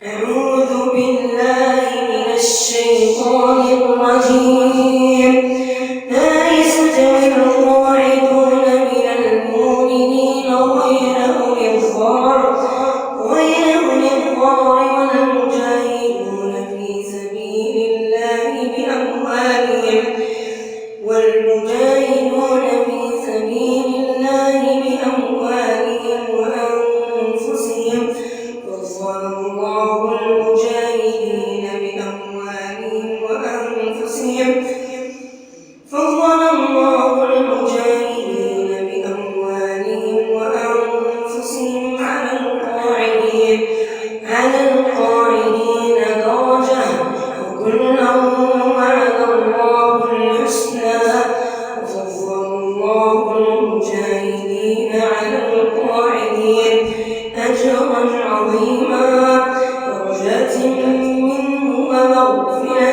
أعوذ بالله من الشيطان الرجيم. لا يستوي القاعدون من المؤمنين غير أولي الضرر والمجاهدون في سبيل الله بأموالهم وأنفسهم. فضل الله المجاهدين بأموالهم وأنفسهم على القاعدين درجة، وكلا وعد الله الحسنى. وفضل الله المجاهدين على القاعدين أجرا عظيما، درجات منه ومغفرة